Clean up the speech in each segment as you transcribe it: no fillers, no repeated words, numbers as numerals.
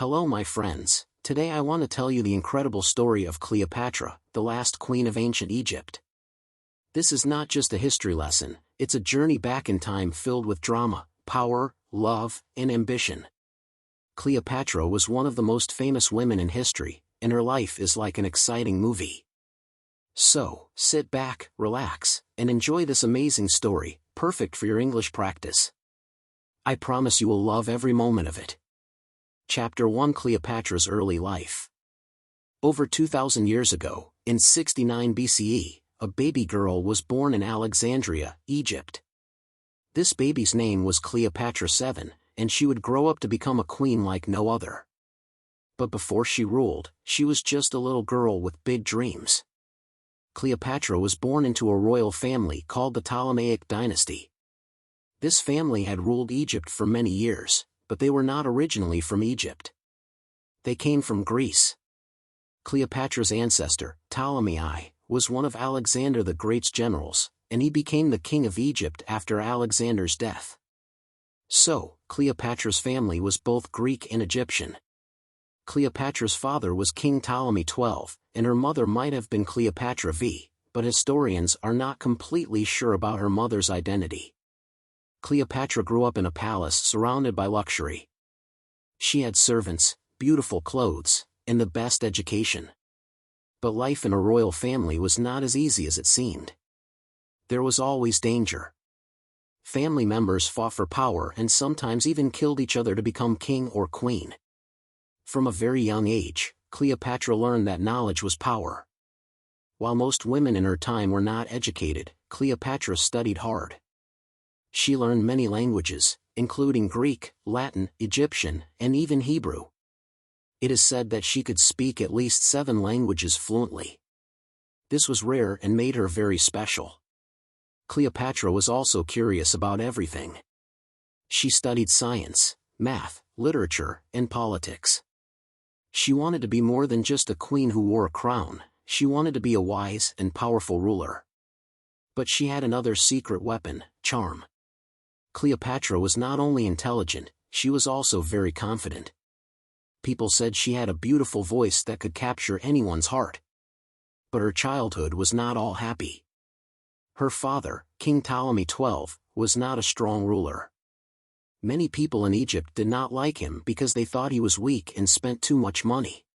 Hello my friends, today I want to tell you the incredible story of Cleopatra, the last queen of ancient Egypt. This is not just a history lesson, it's a journey back in time filled with drama, power, love, and ambition. Cleopatra was one of the most famous women in history, and her life is like an exciting movie. So, sit back, relax, and enjoy this amazing story, perfect for your English practice. I promise you will love every moment of it. Chapter 1: Cleopatra's Early Life. Over 2,000 years ago, in 69 BCE, a baby girl was born in Alexandria, Egypt. This baby's name was Cleopatra VII, and she would grow up to become a queen like no other. But before she ruled, she was just a little girl with big dreams. Cleopatra was born into a royal family called the Ptolemaic dynasty. This family had ruled Egypt for many years, but they were not originally from Egypt. They came from Greece. Cleopatra's ancestor, Ptolemy I, was one of Alexander the Great's generals, and he became the king of Egypt after Alexander's death. So, Cleopatra's family was both Greek and Egyptian. Cleopatra's father was King Ptolemy XII, and her mother might have been Cleopatra V, but historians are not completely sure about her mother's identity. Cleopatra grew up in a palace surrounded by luxury. She had servants, beautiful clothes, and the best education. But life in a royal family was not as easy as it seemed. There was always danger. Family members fought for power and sometimes even killed each other to become king or queen. From a very young age, Cleopatra learned that knowledge was power. While most women in her time were not educated, Cleopatra studied hard. She learned many languages, including Greek, Latin, Egyptian, and even Hebrew. It is said that she could speak at least 7 languages fluently. This was rare and made her very special. Cleopatra was also curious about everything. She studied science, math, literature, and politics. She wanted to be more than just a queen who wore a crown, she wanted to be a wise and powerful ruler. But she had another secret weapon: charm. Cleopatra was not only intelligent, she was also very confident. People said she had a beautiful voice that could capture anyone's heart. But her childhood was not all happy. Her father, King Ptolemy XII, was not a strong ruler. Many people in Egypt did not like him because they thought he was weak and spent too much money.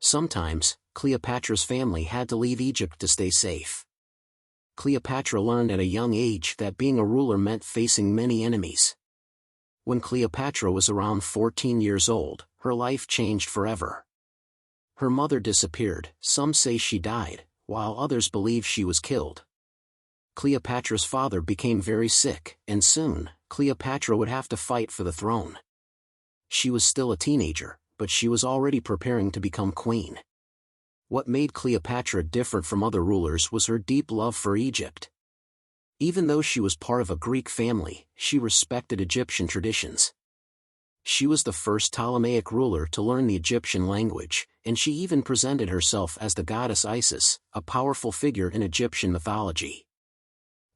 Sometimes, Cleopatra's family had to leave Egypt to stay safe. Cleopatra learned at a young age that being a ruler meant facing many enemies. When Cleopatra was around 14 years old, her life changed forever. Her mother disappeared, some say she died, while others believe she was killed. Cleopatra's father became very sick, and soon, Cleopatra would have to fight for the throne. She was still a teenager, but she was already preparing to become queen. What made Cleopatra different from other rulers was her deep love for Egypt. Even though she was part of a Greek family, she respected Egyptian traditions. She was the first Ptolemaic ruler to learn the Egyptian language, and she even presented herself as the goddess Isis, a powerful figure in Egyptian mythology.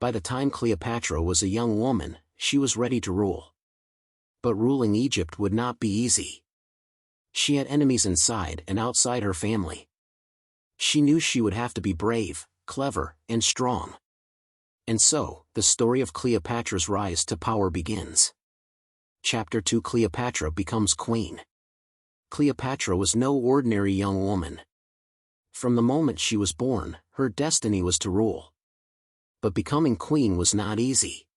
By the time Cleopatra was a young woman, she was ready to rule. But ruling Egypt would not be easy. She had enemies inside and outside her family. She knew she would have to be brave, clever, and strong. And so, the story of Cleopatra's rise to power begins. Chapter 2: Cleopatra becomes queen. Cleopatra was no ordinary young woman. From the moment she was born, her destiny was to rule. But becoming queen was not easy.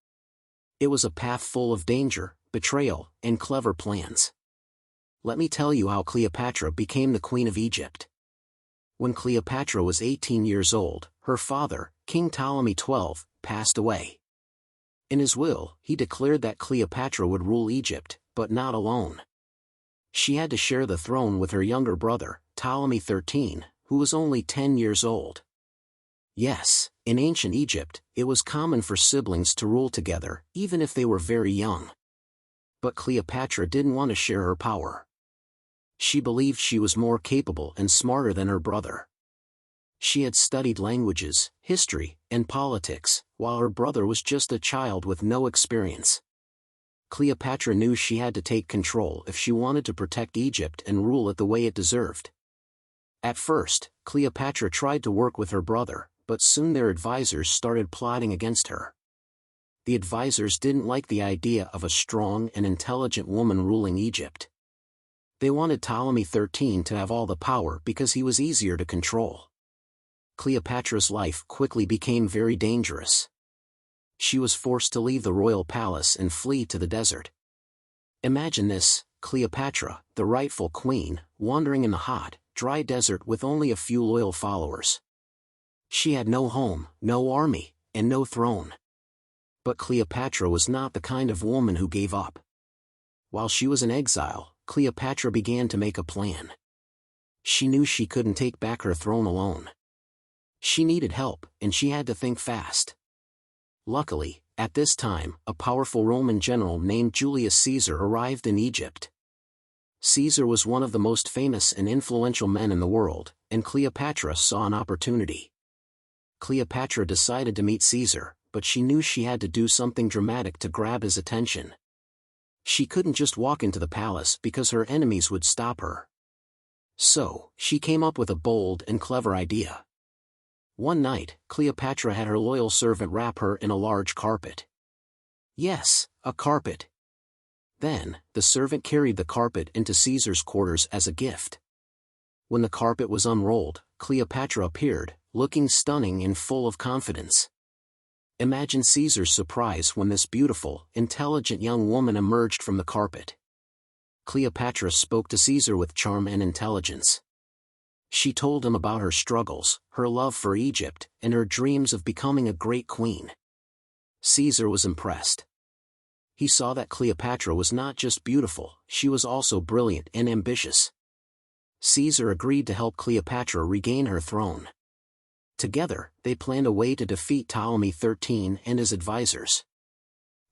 It was a path full of danger, betrayal, and clever plans. Let me tell you how Cleopatra became the queen of Egypt. When Cleopatra was 18 years old, her father, King Ptolemy XII, passed away. In his will, he declared that Cleopatra would rule Egypt, but not alone. She had to share the throne with her younger brother, Ptolemy XIII, who was only 10 years old. Yes, in ancient Egypt, it was common for siblings to rule together, even if they were very young. But Cleopatra didn't want to share her power. She believed she was more capable and smarter than her brother. She had studied languages, history, and politics, while her brother was just a child with no experience. Cleopatra knew she had to take control if she wanted to protect Egypt and rule it the way it deserved. At first, Cleopatra tried to work with her brother, but soon their advisors started plotting against her. The advisors didn't like the idea of a strong and intelligent woman ruling Egypt. They wanted Ptolemy XIII to have all the power because he was easier to control. Cleopatra's life quickly became very dangerous. She was forced to leave the royal palace and flee to the desert. Imagine this, Cleopatra, the rightful queen, wandering in the hot, dry desert with only a few loyal followers. She had no home, no army, and no throne. But Cleopatra was not the kind of woman who gave up. While she was in exile, Cleopatra began to make a plan. She knew she couldn't take back her throne alone. She needed help, and she had to think fast. Luckily, at this time, a powerful Roman general named Julius Caesar arrived in Egypt. Caesar was one of the most famous and influential men in the world, and Cleopatra saw an opportunity. Cleopatra decided to meet Caesar, but she knew she had to do something dramatic to grab his attention. She couldn't just walk into the palace because her enemies would stop her. So, she came up with a bold and clever idea. One night, Cleopatra had her loyal servant wrap her in a large carpet. Yes, a carpet. Then, the servant carried the carpet into Caesar's quarters as a gift. When the carpet was unrolled, Cleopatra appeared, looking stunning and full of confidence. Imagine Caesar's surprise when this beautiful, intelligent young woman emerged from the carpet. Cleopatra spoke to Caesar with charm and intelligence. She told him about her struggles, her love for Egypt, and her dreams of becoming a great queen. Caesar was impressed. He saw that Cleopatra was not just beautiful, she was also brilliant and ambitious. Caesar agreed to help Cleopatra regain her throne. Together, they planned a way to defeat Ptolemy XIII and his advisors.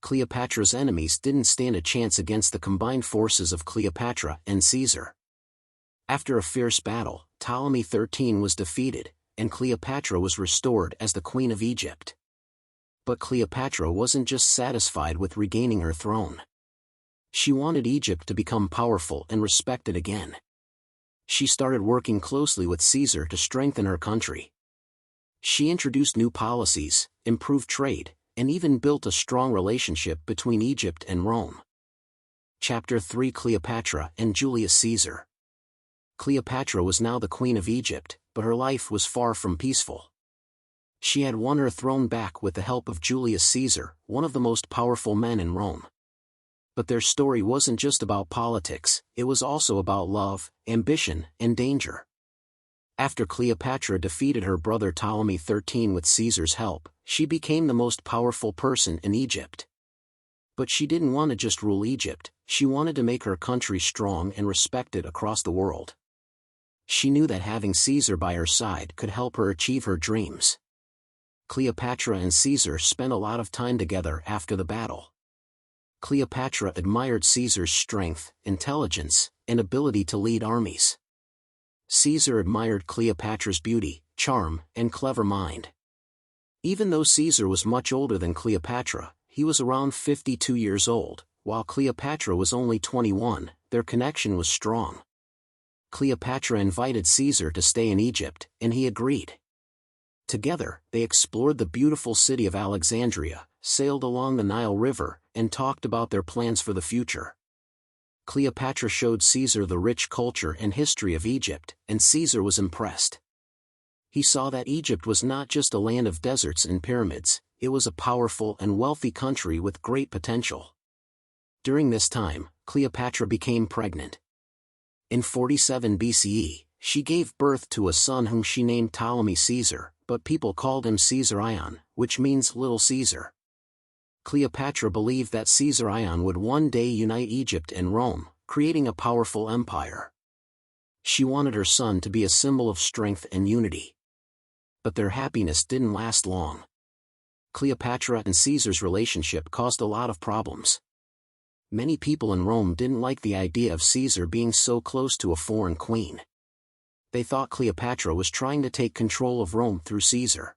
Cleopatra's enemies didn't stand a chance against the combined forces of Cleopatra and Caesar. After a fierce battle, Ptolemy XIII was defeated, and Cleopatra was restored as the Queen of Egypt. But Cleopatra wasn't just satisfied with regaining her throne. She wanted Egypt to become powerful and respected again. She started working closely with Caesar to strengthen her country. She introduced new policies, improved trade, and even built a strong relationship between Egypt and Rome. Chapter 3: Cleopatra and Julius Caesar. Cleopatra was now the Queen of Egypt, but her life was far from peaceful. She had won her throne back with the help of Julius Caesar, one of the most powerful men in Rome. But their story wasn't just about politics, it was also about love, ambition, and danger. After Cleopatra defeated her brother Ptolemy XIII with Caesar's help, she became the most powerful person in Egypt. But she didn't want to just rule Egypt, she wanted to make her country strong and respected across the world. She knew that having Caesar by her side could help her achieve her dreams. Cleopatra and Caesar spent a lot of time together after the battle. Cleopatra admired Caesar's strength, intelligence, and ability to lead armies. Caesar admired Cleopatra's beauty, charm, and clever mind. Even though Caesar was much older than Cleopatra, he was around 52 years old, while Cleopatra was only 21, their connection was strong. Cleopatra invited Caesar to stay in Egypt, and he agreed. Together, they explored the beautiful city of Alexandria, sailed along the Nile River, and talked about their plans for the future. Cleopatra showed Caesar the rich culture and history of Egypt, and Caesar was impressed. He saw that Egypt was not just a land of deserts and pyramids, it was a powerful and wealthy country with great potential. During this time, Cleopatra became pregnant. In 47 BCE, she gave birth to a son whom she named Ptolemy Caesar, but people called him Caesar Ion, which means Little Caesar. Cleopatra believed that Caesar Ion would one day unite Egypt and Rome, creating a powerful empire. She wanted her son to be a symbol of strength and unity. But their happiness didn't last long. Cleopatra and Caesar's relationship caused a lot of problems. Many people in Rome didn't like the idea of Caesar being so close to a foreign queen. They thought Cleopatra was trying to take control of Rome through Caesar.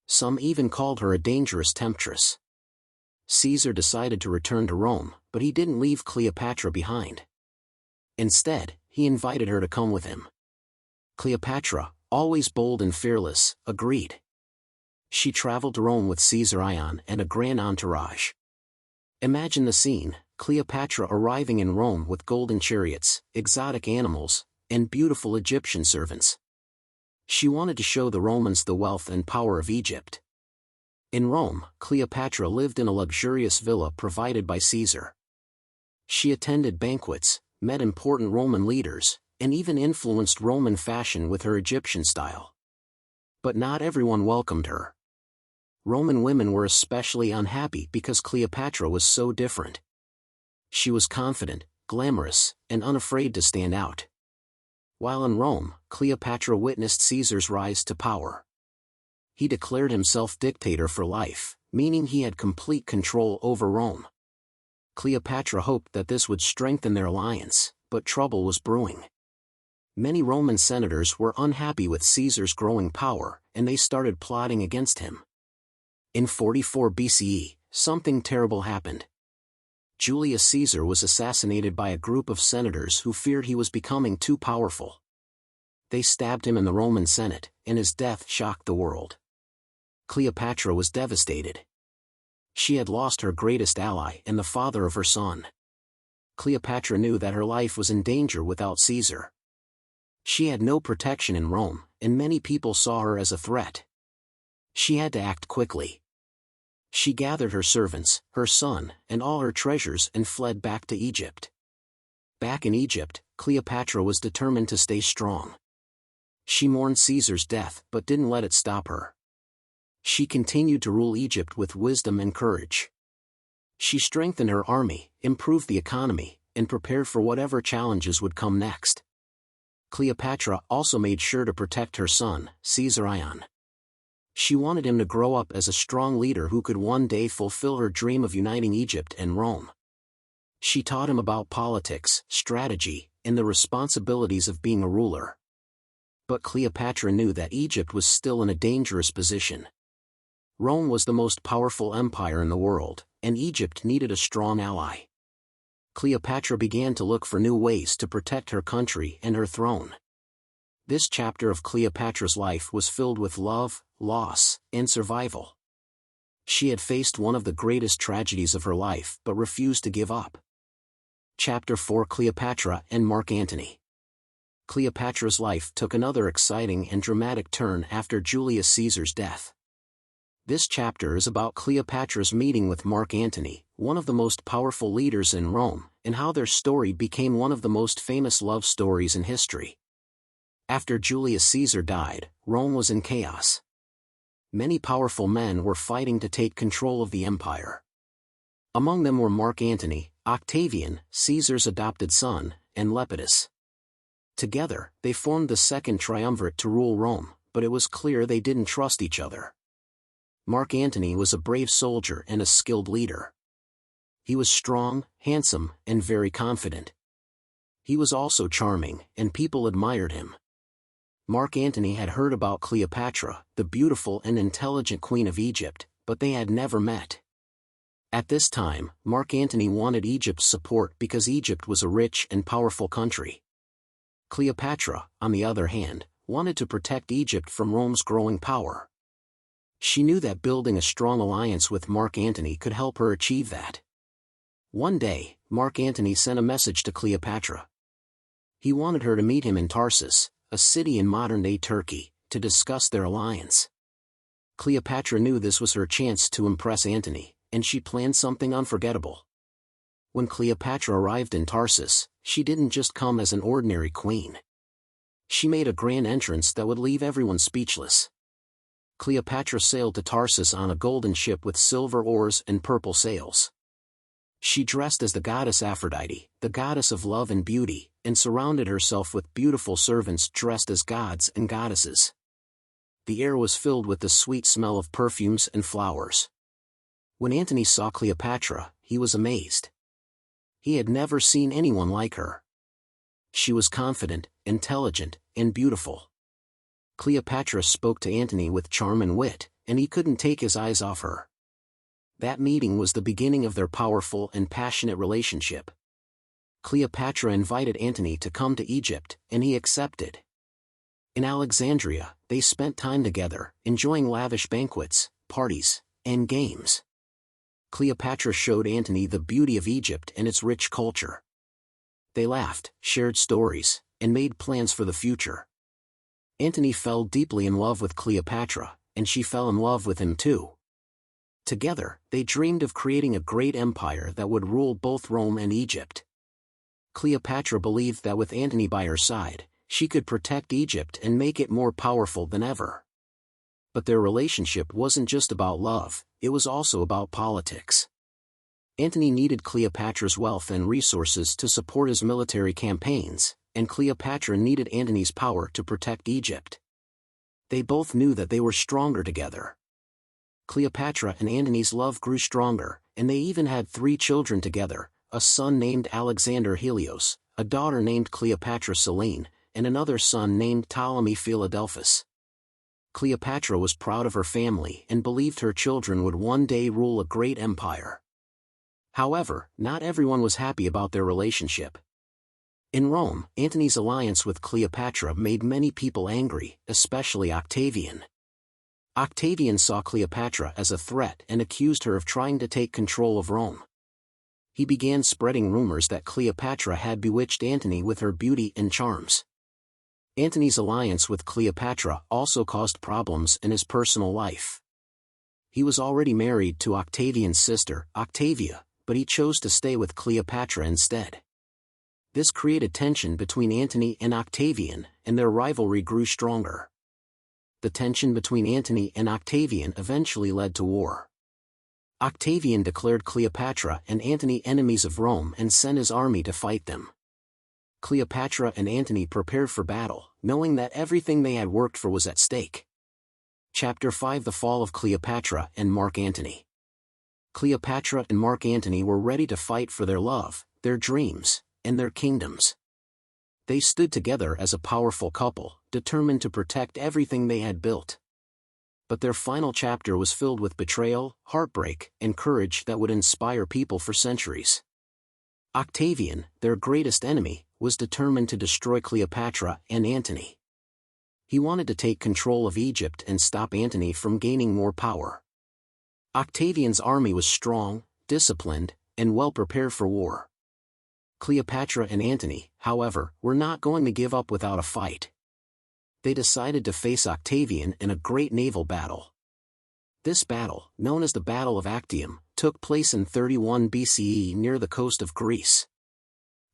Some even called her a dangerous temptress. Caesar decided to return to Rome, but he didn't leave Cleopatra behind. Instead, he invited her to come with him. Cleopatra, always bold and fearless, agreed. She traveled to Rome with Caesar and a grand entourage. Imagine the scene: Cleopatra arriving in Rome with golden chariots, exotic animals, and beautiful Egyptian servants. She wanted to show the Romans the wealth and power of Egypt. In Rome, Cleopatra lived in a luxurious villa provided by Caesar. She attended banquets, met important Roman leaders, and even influenced Roman fashion with her Egyptian style. But not everyone welcomed her. Roman women were especially unhappy because Cleopatra was so different. She was confident, glamorous, and unafraid to stand out. While in Rome, Cleopatra witnessed Caesar's rise to power. He declared himself dictator for life, meaning he had complete control over Rome. Cleopatra hoped that this would strengthen their alliance, but trouble was brewing. Many Roman senators were unhappy with Caesar's growing power, and they started plotting against him. In 44 BCE, something terrible happened. Julius Caesar was assassinated by a group of senators who feared he was becoming too powerful. They stabbed him in the Roman Senate, and his death shocked the world. Cleopatra was devastated. She had lost her greatest ally and the father of her son. Cleopatra knew that her life was in danger without Caesar. She had no protection in Rome, and many people saw her as a threat. She had to act quickly. She gathered her servants, her son, and all her treasures and fled back to Egypt. Back in Egypt, Cleopatra was determined to stay strong. She mourned Caesar's death but didn't let it stop her. She continued to rule Egypt with wisdom and courage. She strengthened her army, improved the economy, and prepared for whatever challenges would come next. Cleopatra also made sure to protect her son, Caesar. She wanted him to grow up as a strong leader who could one day fulfill her dream of uniting Egypt and Rome. She taught him about politics, strategy, and the responsibilities of being a ruler. But Cleopatra knew that Egypt was still in a dangerous position. Rome was the most powerful empire in the world, and Egypt needed a strong ally. Cleopatra began to look for new ways to protect her country and her throne. This chapter of Cleopatra's life was filled with love, loss, and survival. She had faced one of the greatest tragedies of her life but refused to give up. Chapter 4: Cleopatra and Mark Antony. Cleopatra's life took another exciting and dramatic turn after Julius Caesar's death. This chapter is about Cleopatra's meeting with Mark Antony, one of the most powerful leaders in Rome, and how their story became one of the most famous love stories in history. After Julius Caesar died, Rome was in chaos. Many powerful men were fighting to take control of the empire. Among them were Mark Antony, Octavian, Caesar's adopted son, and Lepidus. Together, they formed the second triumvirate to rule Rome, but it was clear they didn't trust each other. Mark Antony was a brave soldier and a skilled leader. He was strong, handsome, and very confident. He was also charming, and people admired him. Mark Antony had heard about Cleopatra, the beautiful and intelligent queen of Egypt, but they had never met. At this time, Mark Antony wanted Egypt's support because Egypt was a rich and powerful country. Cleopatra, on the other hand, wanted to protect Egypt from Rome's growing power. She knew that building a strong alliance with Mark Antony could help her achieve that. One day, Mark Antony sent a message to Cleopatra. He wanted her to meet him in Tarsus, a city in modern-day Turkey, to discuss their alliance. Cleopatra knew this was her chance to impress Antony, and she planned something unforgettable. When Cleopatra arrived in Tarsus, she didn't just come as an ordinary queen. She made a grand entrance that would leave everyone speechless. Cleopatra sailed to Tarsus on a golden ship with silver oars and purple sails. She dressed as the goddess Aphrodite, the goddess of love and beauty, and surrounded herself with beautiful servants dressed as gods and goddesses. The air was filled with the sweet smell of perfumes and flowers. When Antony saw Cleopatra, he was amazed. He had never seen anyone like her. She was confident, intelligent, and beautiful. Cleopatra spoke to Antony with charm and wit, and he couldn't take his eyes off her. That meeting was the beginning of their powerful and passionate relationship. Cleopatra invited Antony to come to Egypt, and he accepted. In Alexandria, they spent time together, enjoying lavish banquets, parties, and games. Cleopatra showed Antony the beauty of Egypt and its rich culture. They laughed, shared stories, and made plans for the future. Antony fell deeply in love with Cleopatra, and she fell in love with him too. Together, they dreamed of creating a great empire that would rule both Rome and Egypt. Cleopatra believed that with Antony by her side, she could protect Egypt and make it more powerful than ever. But their relationship wasn't just about love, it was also about politics. Antony needed Cleopatra's wealth and resources to support his military campaigns, and Cleopatra needed Antony's power to protect Egypt. They both knew that they were stronger together. Cleopatra and Antony's love grew stronger, and they even had 3 children together, a son named Alexander Helios, a daughter named Cleopatra Selene, and another son named Ptolemy Philadelphus. Cleopatra was proud of her family and believed her children would one day rule a great empire. However, not everyone was happy about their relationship. In Rome, Antony's alliance with Cleopatra made many people angry, especially Octavian. Octavian saw Cleopatra as a threat and accused her of trying to take control of Rome. He began spreading rumors that Cleopatra had bewitched Antony with her beauty and charms. Antony's alliance with Cleopatra also caused problems in his personal life. He was already married to Octavian's sister, Octavia, but he chose to stay with Cleopatra instead. This created tension between Antony and Octavian, and their rivalry grew stronger. The tension between Antony and Octavian eventually led to war. Octavian declared Cleopatra and Antony enemies of Rome and sent his army to fight them. Cleopatra and Antony prepared for battle, knowing that everything they had worked for was at stake. Chapter 5: The Fall of Cleopatra and Mark Antony. Cleopatra and Mark Antony were ready to fight for their love, their dreams, and their kingdoms. They stood together as a powerful couple, determined to protect everything they had built. But their final chapter was filled with betrayal, heartbreak, and courage that would inspire people for centuries. Octavian, their greatest enemy, was determined to destroy Cleopatra and Antony. He wanted to take control of Egypt and stop Antony from gaining more power. Octavian's army was strong, disciplined, and well prepared for war. Cleopatra and Antony, however, were not going to give up without a fight. They decided to face Octavian in a great naval battle. This battle, known as the Battle of Actium, took place in 31 BCE near the coast of Greece.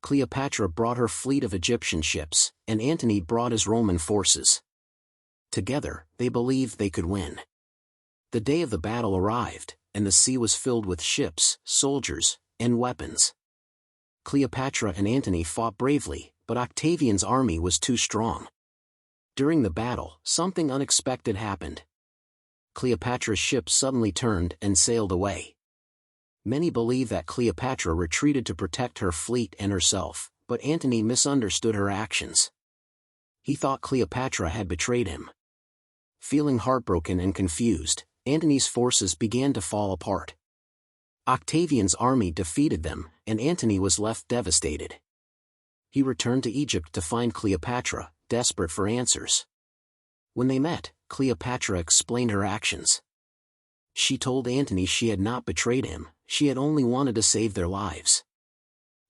Cleopatra brought her fleet of Egyptian ships, and Antony brought his Roman forces. Together, they believed they could win. The day of the battle arrived, and the sea was filled with ships, soldiers, and weapons. Cleopatra and Antony fought bravely, but Octavian's army was too strong. During the battle, something unexpected happened. Cleopatra's ship suddenly turned and sailed away. Many believe that Cleopatra retreated to protect her fleet and herself, but Antony misunderstood her actions. He thought Cleopatra had betrayed him. Feeling heartbroken and confused, Antony's forces began to fall apart. Octavian's army defeated them, and Antony was left devastated. He returned to Egypt to find Cleopatra, desperate for answers. When they met, Cleopatra explained her actions. She told Antony she had not betrayed him, she had only wanted to save their lives.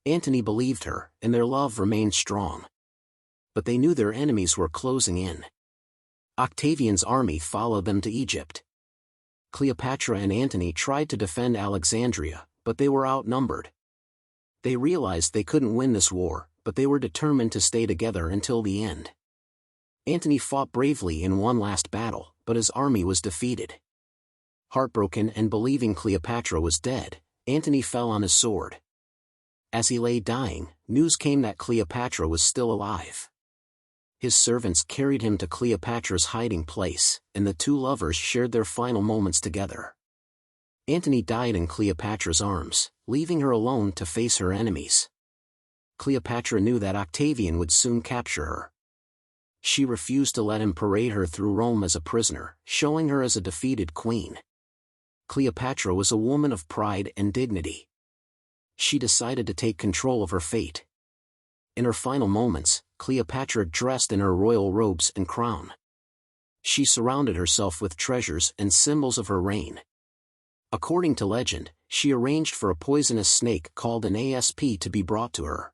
Antony believed her, and their love remained strong. But they knew their enemies were closing in. Octavian's army followed them to Egypt. Cleopatra and Antony tried to defend Alexandria, but they were outnumbered. They realized they couldn't win this war, but they were determined to stay together until the end. Antony fought bravely in one last battle, but his army was defeated. Heartbroken and believing Cleopatra was dead, Antony fell on his sword. As he lay dying, news came that Cleopatra was still alive. His servants carried him to Cleopatra's hiding place, and the two lovers shared their final moments together. Antony died in Cleopatra's arms, leaving her alone to face her enemies. Cleopatra knew that Octavian would soon capture her. She refused to let him parade her through Rome as a prisoner, showing her as a defeated queen. Cleopatra was a woman of pride and dignity. She decided to take control of her fate. In her final moments, Cleopatra dressed in her royal robes and crown. She surrounded herself with treasures and symbols of her reign. According to legend, she arranged for a poisonous snake called an asp to be brought to her.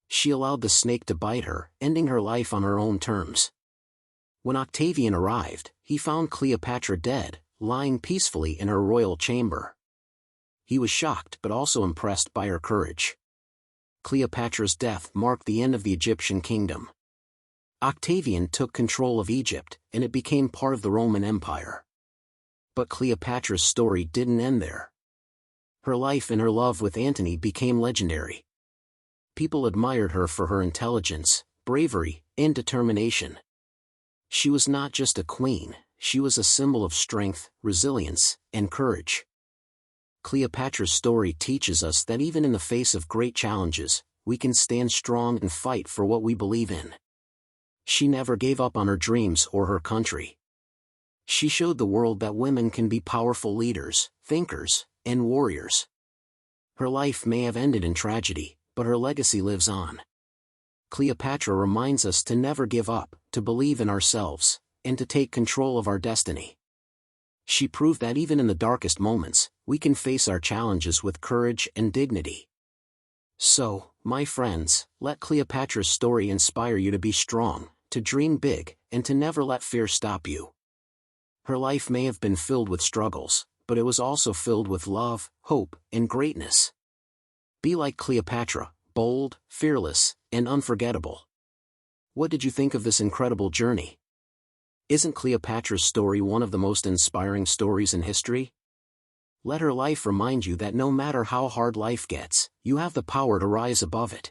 She allowed the snake to bite her, ending her life on her own terms. When Octavian arrived, he found Cleopatra dead, lying peacefully in her royal chamber. He was shocked but also impressed by her courage. Cleopatra's death marked the end of the Egyptian kingdom. Octavian took control of Egypt, and it became part of the Roman Empire. But Cleopatra's story didn't end there. Her life and her love with Antony became legendary. People admired her for her intelligence, bravery, and determination. She was not just a queen, she was a symbol of strength, resilience, and courage. Cleopatra's story teaches us that even in the face of great challenges, we can stand strong and fight for what we believe in. She never gave up on her dreams or her country. She showed the world that women can be powerful leaders, thinkers, and warriors. Her life may have ended in tragedy, but her legacy lives on. Cleopatra reminds us to never give up, to believe in ourselves, and to take control of our destiny. She proved that even in the darkest moments, we can face our challenges with courage and dignity. So, my friends, let Cleopatra's story inspire you to be strong, to dream big, and to never let fear stop you. Her life may have been filled with struggles, but it was also filled with love, hope, and greatness. Be like Cleopatra, bold, fearless, and unforgettable. What did you think of this incredible journey? Isn't Cleopatra's story one of the most inspiring stories in history? Let her life remind you that no matter how hard life gets, you have the power to rise above it.